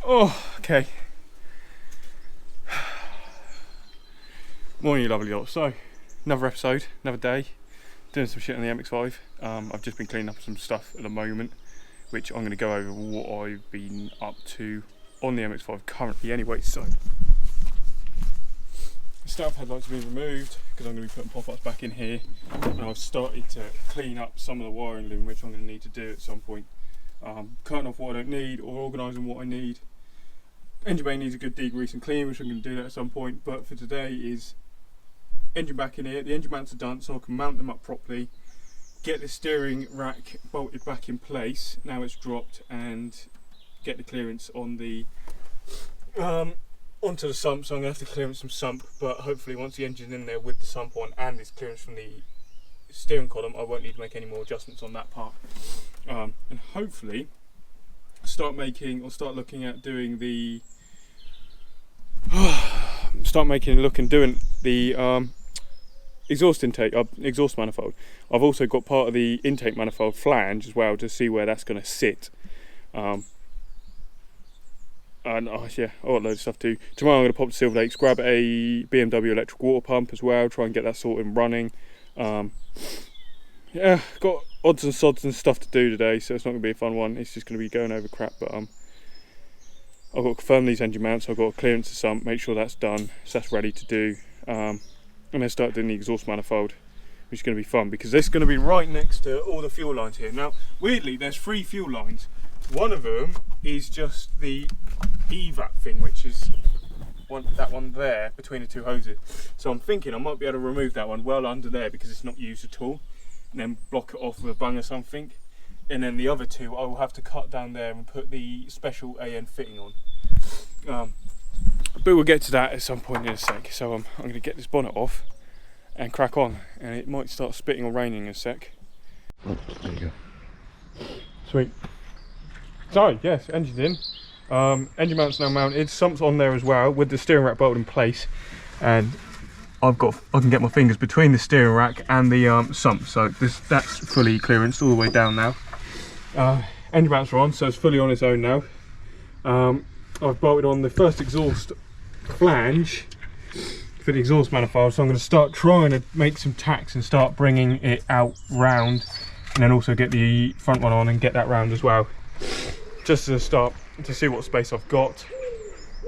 Oh, okay. Morning, you lovely lot. So, another episode, another day, doing some shit on the MX5. I've just been cleaning up some stuff at the moment, which I'm going to go over what I've been up to on the MX5 currently anyway. So, the starter headlights have been removed because I'm going to be putting pop-ups back in here, and I've started to clean up some of the wiring loom, which I'm going to need to do at some point. Cutting off what I don't need or organising what I need. Engine bay needs a good degrease and clean, which I'm going to do that at some point, but for today is engine back in here. The engine mounts are done, so I can mount them up properly, get the steering rack bolted back in place now it's dropped, and get the clearance on the onto the sump. So I'm going to have to clearance some sump, but hopefully once the engine's in there with the sump on and it's clearance from the steering column, I won't need to make any more adjustments on that part, and hopefully start looking at doing the doing the exhaust intake, exhaust manifold. I've also got part of the intake manifold flange as well to see where that's going to sit. And yeah, I've got a load of stuff too. Tomorrow I'm going to pop to Silver Lakes, grab a BMW electric water pump as well, try and get that sorted and running. Yeah, got odds and sods and stuff to do today, so it's not going to be a fun one. It's just going to be going over crap, but I've got to confirm these engine mounts. I've got to clearance the sump, make sure that's done, so that's ready to do, and then start doing the exhaust manifold, which is going to be fun because this is going to be right next to all the fuel lines here. Now, weirdly, there's 3 fuel lines. One of them is just the EVAP thing, which is that one there between the 2 hoses. So I'm thinking I might be able to remove that one well under there because it's not used at all, and then block it off with a bung or something. And then the other 2 I will have to cut down there and put the special AN fitting on. But we'll get to that at some point in a sec. So I'm going to get this bonnet off and crack on, and it might start spitting or raining in a sec. Oh, there you go. Sweet. So yes, engine's in. Engine mount's now mounted. Sump's on there as well with the steering rack bolted in place, and I can get my fingers between the steering rack and the sump. So that's fully clearanced all the way down now. Engine mounts are on, so it's fully on its own now. I've bolted on the first exhaust flange for the exhaust manifold, so I'm going to start trying to make some tacks and start bringing it out round, and then also get the front one on and get that round as well, just to start to see what space I've got,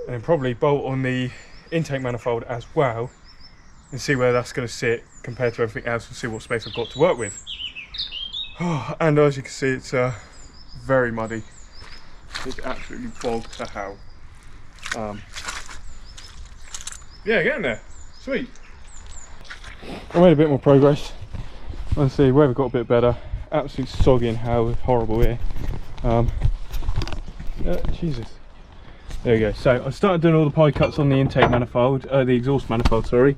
and then probably bolt on the intake manifold as well and see where that's going to sit compared to everything else, and see what space I've got to work with. And as you can see, it's very muddy. It's absolutely bogged to hell. Yeah, getting there. Sweet. I made a bit more progress. Let's see, weather got a bit better. Absolute soggy and hell, horrible here. Jesus. There we go. So I started doing all the pie cuts on the intake manifold, the exhaust manifold, sorry.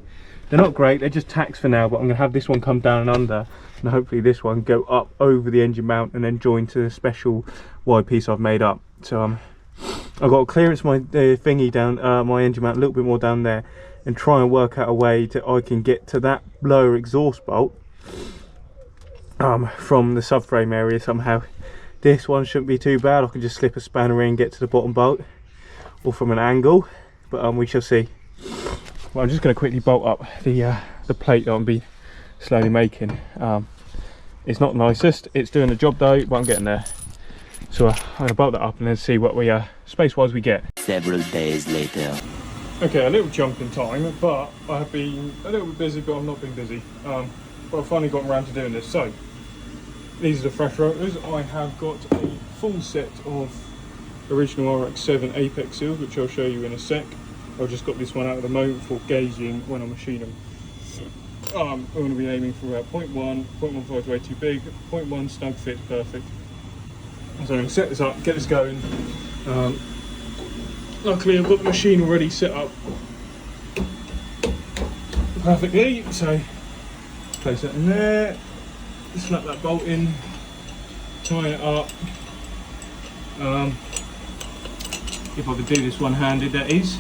They're not great, they're just tacks for now, but I'm going to have this one come down and under, and hopefully this one go up over the engine mount and then join to the special wide piece I've made up. So I've got to clearance my thingy down, my engine mount a little bit more down there, and try and work out a way that I can get to that lower exhaust bolt from the subframe area somehow. This one shouldn't be too bad. I can just slip a spanner in and get to the bottom bolt, or from an angle, but we shall see. Well, I'm just going to quickly bolt up the plate that I'm be slowly making. It's not the nicest, it's doing the job though, but I'm getting there. So I'm going to bolt that up and then see what we space-wise we get. Several days later. Okay, a little jump in time, but I have been a little bit busy, but I've not been busy. But I've finally gotten around to doing this. So these are the fresh rotors. I have got a full set of original RX7 apex seals, which I'll show you in a sec. I've just got this one out at the moment for gauging when I machine them. I'm going to be aiming for about 0.1, 0.15 is way too big, 0.1 snug fits perfect. So I'm going to set this up, get this going. Luckily I've got the machine already set up perfectly, so place that in there, slap that bolt in, tie it up. If I could do this one-handed, that is.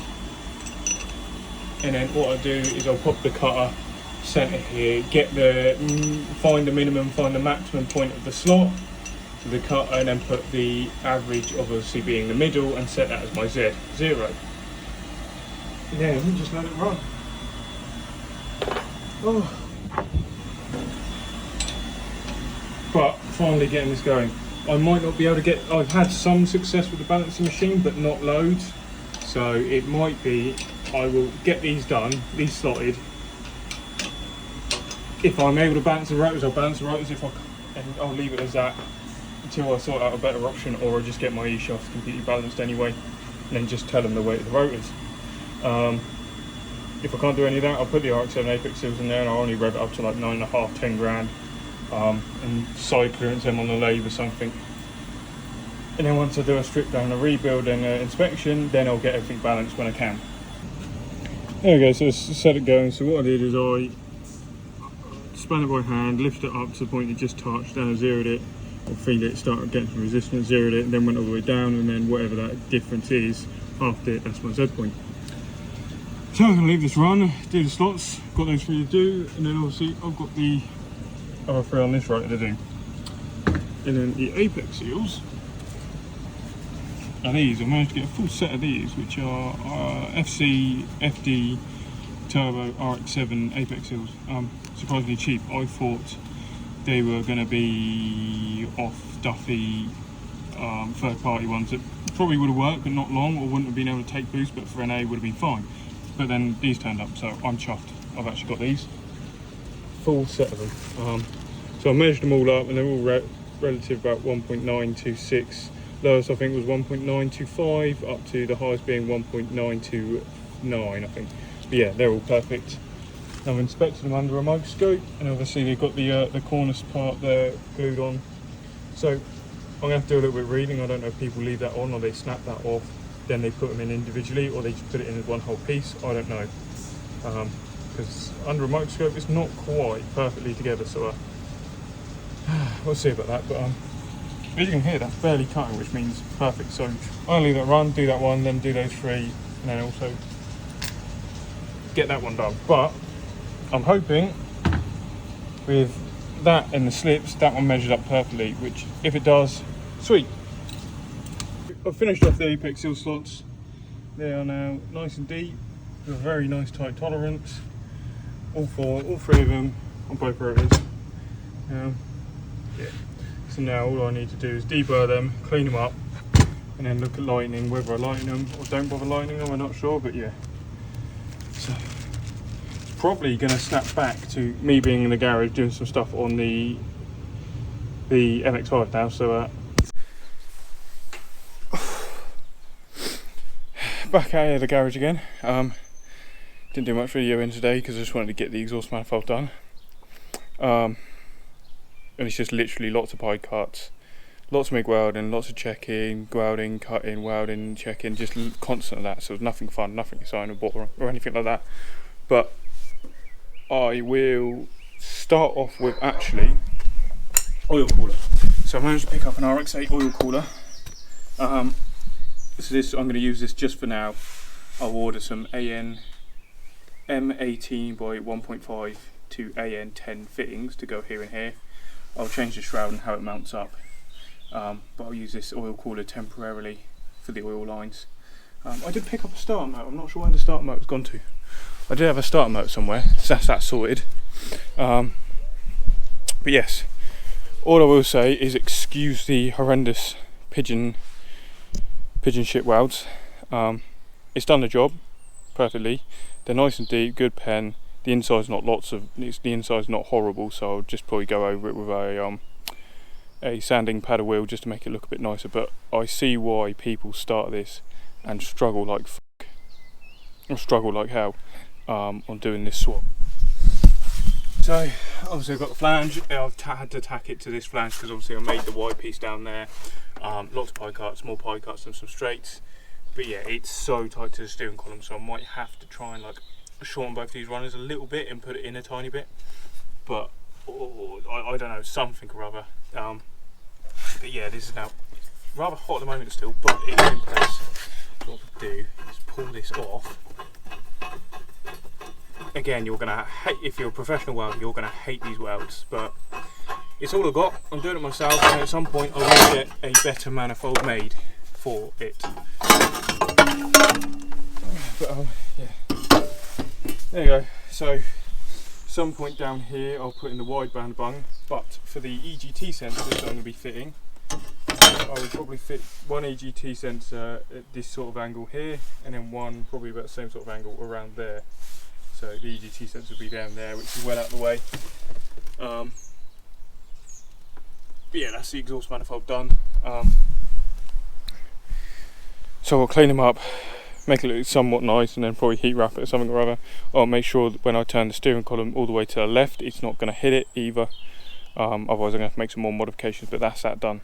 And then what I do is I'll pop the cutter centre here, get the find the minimum, find the maximum point of the slot, to the cut, and then put the average obviously being the middle and set that as my Z, 0. Yeah, let me just let it run. Oh. But finally getting this going. I might not be able to get, I've had some success with the balancing machine, but not loads. So it might be, I will get these done, these slotted. If I'm able to balance the rotors, I'll balance the rotors. If I can't, I'll leave it as that until I sort out a better option, or I just get my E-shafts completely balanced anyway, and then just tell them the weight of the rotors. If I can't do any of that, I'll put the RX7 apex seals in there, and I'll only rev it up to like 9.5, 10 grand, and side clearance them on the lathe or something. And then once I do a strip down, a rebuild and an inspection, then I'll get everything balanced when I can. There we go, so let's set it going. So what I did is I span it by hand, lifted it up to the point it just touched, then I zeroed it, or feel it, started getting some resistance, zeroed it, and then went all the way down, and then whatever that difference is after it, that's my Z point. So I'm going to leave this run, do the slots, got those 3 to do, and then obviously I've got the other 3 on this rotor to do. And then the apex seals are these. I managed to get a full set of these, which are FC, FD, Turbo, RX7 apex seals. Surprisingly cheap. I thought they were going to be off Duffy third party ones that probably would have worked but not long, or wouldn't have been able to take boost, but for NA would have been fine. But then these turned up, so I'm chuffed. I've actually got these full set of them. So I measured them all up, and they're all relative, about 1.926. Lowest I think was 1.925, up to the highest being 1.929 I think. But yeah, they're all perfect. I've inspected them under a microscope, and obviously they've got the cornice part there glued on. So I'm going to have to do a little bit of reading. I don't know if people leave that on or they snap that off, then they put them in individually, or they just put it in as one whole piece. I don't know. Because under a microscope it's not quite perfectly together, so we'll see about that. But as you can hear, that's barely cutting, which means perfect. So I'll leave that run, do that one, then do those 3, and then also get that one done. But I'm hoping with that and the slips, that one measured up perfectly, which if it does, sweet. I've finished off the apex seal slots. They are now nice and deep, with a very nice tight tolerance. All 3 of them on both rotors. Yeah. So now all I need to do is deburr them, clean them up, and then look at lightening, whether I lighten them or don't bother lightening them, I'm not sure, but yeah. So it's probably going to snap back to me being in the garage doing some stuff on the MX5 now, so back out of the garage again. Didn't do much videoing today because I just wanted to get the exhaust manifold done. And it's just literally lots of pipe cuts, lots of MIG welding, lots of checking, welding, cutting, welding, checking, just constant of that. So it's nothing fun, nothing exciting or anything like that. But I will start off with actually oil cooler. So I managed to pick up an RX8 oil cooler. So this, I'm going to use this just for now. I'll order some AN M18 by 1.5 to AN10 fittings to go here and here. I'll change the shroud and how it mounts up, but I'll use this oil cooler temporarily for the oil lines. I did pick up a starter motor. I'm not sure where the starter motor's gone to. I did have a starter motor somewhere, so that's sorted. But yes, all I will say is excuse the horrendous pigeon shit welds. It's done the job perfectly. They're nice and deep, good pen. The inside's not the inside's not horrible, so I'll just probably go over it with a sanding paddle wheel just to make it look a bit nicer. But I see why people start this and struggle like fuck, or struggle like hell on doing this swap. So obviously I've got the flange. I've had to tack it to this flange because obviously I made the wide piece down there. Lots of pie cuts, more pie cuts and some straights. But yeah, it's so tight to the steering column, so I might have to try and like shorten both these runners a little bit and put it in a tiny bit. But I don't know, something or other. But yeah, this is now rather hot at the moment still, but it's in place. What I do is pull this off. Again, you're gonna hate, if you're a professional welder, you're gonna hate these welds, but it's all I've got. I'm doing it myself, and at some point I will get a better manifold made for it. But yeah, there you go. So some point down here I'll put in the wideband bung, but for the EGT sensors that I'm going to be fitting, I would probably fit one EGT sensor at this sort of angle here, and then one probably about the same sort of angle around there. So the EGT sensor will be down there, which is well out of the way. But yeah, that's the exhaust manifold done. So I'll clean them up, make it look somewhat nice, and then probably heat wrap it or something or other. I'll make sure that when I turn the steering column all the way to the left, it's not going to hit it either. Otherwise I'm going to have to make some more modifications, but that's that done.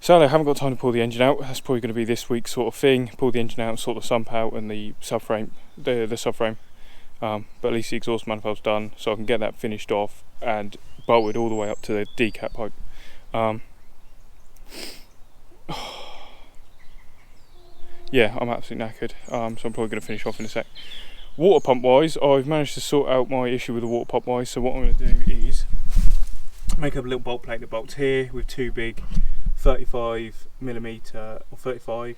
Sadly I haven't got time to pull the engine out. That's probably going to be this week's sort of thing. Pull the engine out, sort the sump out and the subframe, the subframe. But at least the exhaust manifold's done, so I can get that finished off and bolted all the way up to the decap pipe. Yeah, I'm absolutely knackered, so I'm probably going to finish off in a sec. Water pump wise, I've managed to sort out my issue with the water pump wise, so what I'm going to do is make up a little bolt plate that bolts here with two big 35mm or 35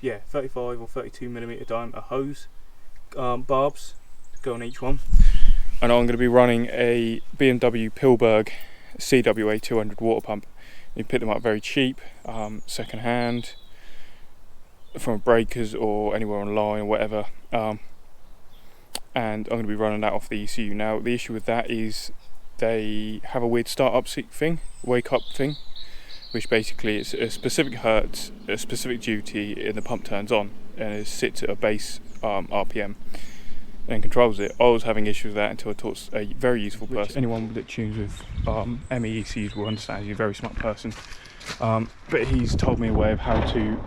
or 32mm diameter hose barbs to go on each one, and I'm going to be running a BMW Pilberg CWA 200 water pump. You pick them up very cheap, second hand, from breakers or anywhere online or whatever, and I'm going to be running that off the ECU. Now the issue with that is they have a weird start up thing, wake up thing, which basically it's a specific hertz, a specific duty, and the pump turns on and it sits at a base RPM and controls it. I was having issues with that until I talked to a very useful person. Anyone that tunes with ME ECUs will understand. He's a very smart person, but he's told me a way of how to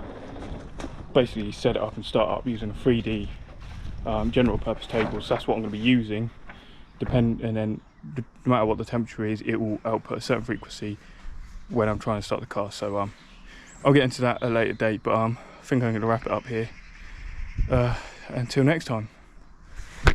basically set it up and start up using a 3D general purpose table. So that's what I'm going to be using, and then no matter what the temperature is, it will output a certain frequency when I'm trying to start the car. So I'll get into that at a later date, but I think I'm going to wrap it up here. Until next time.